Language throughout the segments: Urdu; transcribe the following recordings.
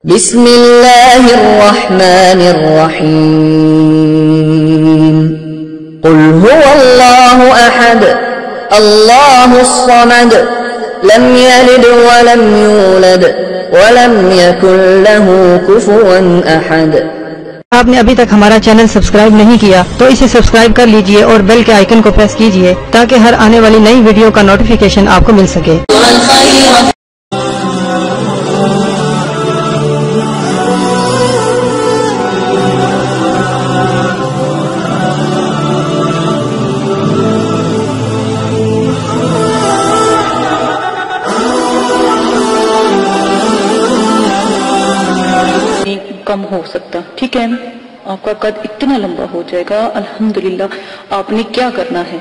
بسم اللہ الرحمن الرحیم قل هو اللہ احد اللہ الصمد لم یلد ولم یولد ولم یکن له کفوا احد۔ آپ نے ابھی تک ہمارا چینل سبسکرائب نہیں کیا تو اسے سبسکرائب کر لیجئے اور بیل کے آئیکن کو پریس کیجئے تاکہ ہر آنے والی نئی ویڈیو کا نوٹیفیکیشن آپ کو مل سکے۔ کم ہو سکتا، ٹھیک ہے نا؟ آپ کا قد اتنا لمبا ہو جائے گا۔ الحمدللہ آپ نے کیا کرنا ہے،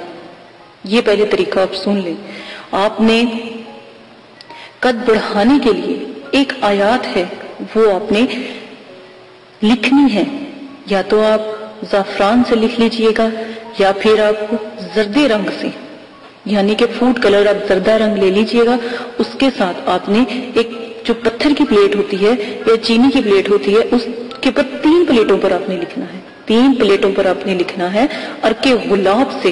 یہ پہلے طریقہ آپ سن لیں۔ آپ نے قد بڑھانے کے لیے ایک آیات ہے، وہ آپ نے لکھنی ہے، یا تو آپ زعفران سے لکھ لیجئے گا یا پھر آپ زردے رنگ سے، یعنی کہ فوڈ کلر آپ زردہ رنگ لے لیجئے گا۔ اس کے ساتھ آپ نے ایک جو پتھر کی پلیٹ ہوتی ہے یا چینی کی پلیٹ ہوتی ہے، اس کے پر 3 پلیٹوں پر آپ نے لکھنا ہے، 3 پلیٹوں پر آپ نے لکھنا ہے، اور کہ گلاب سے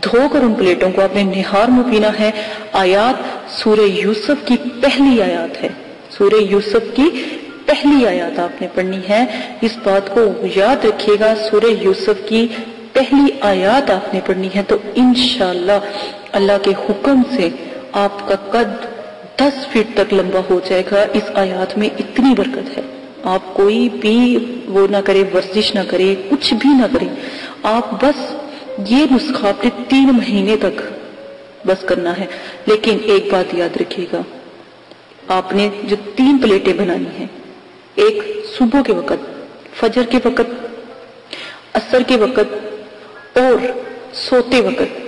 دھو کر ان پلیٹوں کو آپ نے نہار میں پینا ہے۔ آیات سورہ یوسف کی پہلی آیات ہے، سورہ یوسف کی پہلی آیات آپ نے پڑھنی ہے۔ اس بات کو یاد رکھیے گا، سورہ یوسف کی پہلی آیات آپ نے پڑھنی ہے، تو انشاءاللہ اللہ کے حکم سے آپ کا قد 10 فٹ تک لمبا ہو جائے گا۔ اس آیات میں اتنی برکت ہے، آپ کوئی بھی وہ نہ کرے، ورزش نہ کرے، کچھ بھی نہ کرے، آپ بس یہ نسخہ اپنے 3 مہینے تک بس کرنا ہے۔ لیکن ایک بات یاد رکھیے گا، آپ نے جو 3 پلیٹیں بنانی ہیں، ایک صبح کے وقت، فجر کے وقت، عصر کے وقت اور سوتے وقت۔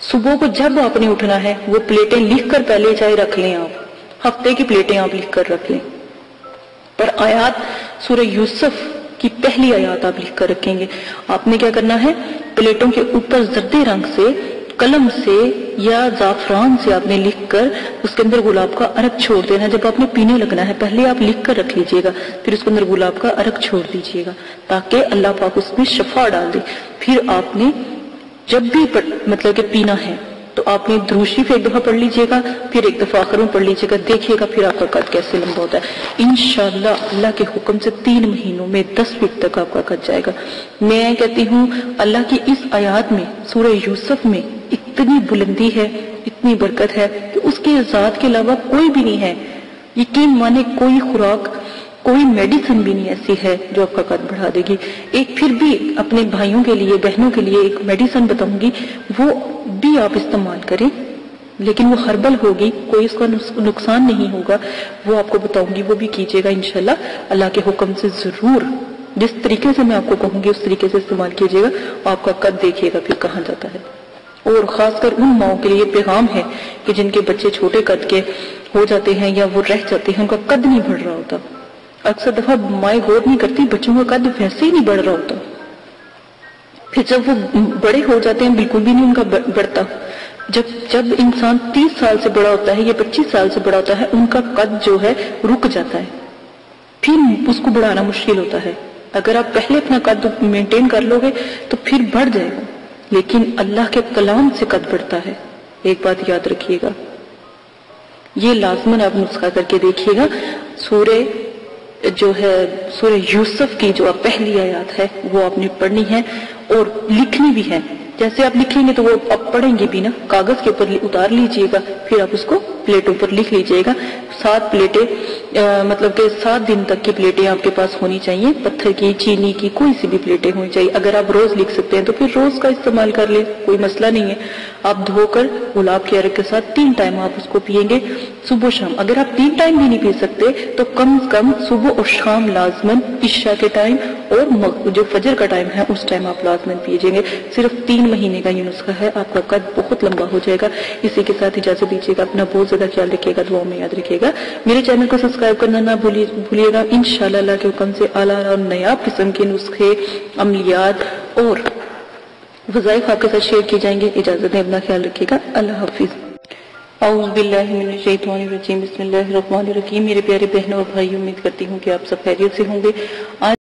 صبح کو جب آپ نے اٹھنا ہے وہ پلیٹیں لکھ کر پہلے چاہے رکھ لیں، آپ ہفتے کی پلیٹیں آپ لکھ کر رکھ لیں، پر آیات سورہ یوسف کی پہلی آیات آپ لکھ کر رکھیں گے۔ آپ نے کیا کرنا ہے، پلیٹوں کے اوپر زردے رنگ سے قلم سے یا زعفران سے آپ نے لکھ کر اس کے اندر گلاب کا عرق چھوڑ دینا۔ جب آپ نے پینے لگنا ہے پہلے آپ لکھ کر رکھ لیجئے گا، پھر اس کے اندر گلاب کا عرق چھوڑ دیجئے گا تاکہ اللہ پاک اس میں شفا ڈال دے۔ پھر آپ نے جب بھی مطلب کہ پینا ہے تو آپ نے درود شریف ایک دفعہ پڑھ لیجئے گا، پھر ایک دفعہ آخر میں پڑھ لیجئے گا، دیکھیے گا پھر آپ کا قد کیسے لمبا ہوتا ہے۔ انشاءاللہ اللہ کے حکم سے 3 مہینوں میں 10 فٹ تک آپ کا قد جائے گا۔ میں کہتی ہوں اللہ کی اس آیات میں، سورہ یوسف میں اتنی بلندی ہے، اتنی برکت ہے کہ اس کے ذات کے علاوہ کوئی بھی نہیں ہے۔ یقین مانے کوئی خوراک، کوئی میڈیسن بھی نہیں ایسی ہے جو آپ کا قد بڑھا دے گی۔ ایک پھر بھی اپنے بھائیوں کے لیے، بہنوں کے لیے ایک میڈیسن بتاؤں گی، وہ بھی آپ استعمال کریں، لیکن وہ ہربل ہوگی، کوئی اس کا نقصان نہیں ہوگا، وہ آپ کو بتاؤں گی، وہ بھی کیجئے گا انشاءاللہ اللہ کے حکم سے ضرور۔ جس طریقے سے میں آپ کو کہوں گی اس طریقے سے استعمال کیجئے گا، آپ کا قد دیکھیے گا پھر کہاں جاتا ہے۔ اور خاص کر ان ماؤں کے لیے پیغام ہے کہ جن کے بچے چھوٹے قد کے ہو جاتے ہیں یا وہ رہ جاتے ہیں، ان کا قد نہیں بڑھ رہا ہوتا۔ اکثر دفعہ مائیں غور نہیں کرتی، بچوں کا قد ویسے ہی نہیں بڑھ رہا ہوتا، پھر جب وہ بڑے ہو جاتے ہیں بالکل بھی نہیں ان کا بڑھتا۔ جب انسان 30 سال سے بڑا ہوتا ہے یا 25 سال سے بڑا ہوتا ہے، ان کا قد جو ہے رک جاتا ہے، پھر اس کو بڑھانا مشکل ہوتا ہے۔ اگر آپ پہلے اپنا قد مینٹین کر لو گے تو پھر بڑھ جائے گا، لیکن اللہ کے کلام سے قد بڑھتا ہے۔ ایک بات یاد رکھیے گا، یہ لازماً آپ نسخہ کر کے دیکھیے گا۔ سورہ یوسف کی جو پہلی آیات ہے وہ آپ نے پڑھنی ہے اور لکھنی بھی ہے۔ جیسے آپ لکھیں گے تو وہ آپ پڑھیں گے بھی نا، کاغذ کے اوپر اتار لیجئے گا، پھر آپ اس کو پلیٹوں پر لکھ لیجئے گا۔ 7 پلیٹیں مطلب کہ 7 دن تک کی پلیٹیں آپ کے پاس ہونی چاہیے، پتھر کی، چینی کی، کوئی سی بھی پلیٹیں ہونی چاہیے۔ اگر آپ روز لکھ سکتے ہیں تو پھر روز کا استعمال کر لیں، کوئی مسئلہ نہیں ہے۔ آپ دھو کر گلاب کے عرق کے ساتھ 3 ٹائم آپ اس کو پئیں گے، صبح شام۔ اگر آپ 3 ٹائم بھی نہیں پی سکتے تو کم از کم صبح اور شام لازماً، عشاء کے ٹائم اور جو فجر کا ٹائم ہے اس ٹائم آپ لازماً پیجئے گے۔ صرف 3 مہینے کا یہ نسخہ ہے، آپ کا قد بہت لمبا ہو جائے گا۔ اسی کے ساتھ اجازت دیجیے گا، اپنا بہت زیادہ خیال رکھیے گا، دعاؤں میں یاد رکھیے گا۔ میرے چینل کو سبسکرائب کرنا نہ بھولیے گا۔ انشاءاللہ اللہ کے حکم سے اعلیٰ اور نایاب قسم کے نسخے، عملیات اور وظائف آپ کے ساتھ شیئر کیے جائیں گے۔ اجازت دیں، اپنا خیال رکھیے گا۔ اللہ حافظ۔ اعوذ باللہ من الشیطان الرجیم، بسم اللہ الرحمن الرحیم۔ میرے پیارے بہنوں اور بھائی، امید کرتی ہوں کہ آپ سب خیریت سے ہوں گے۔ آج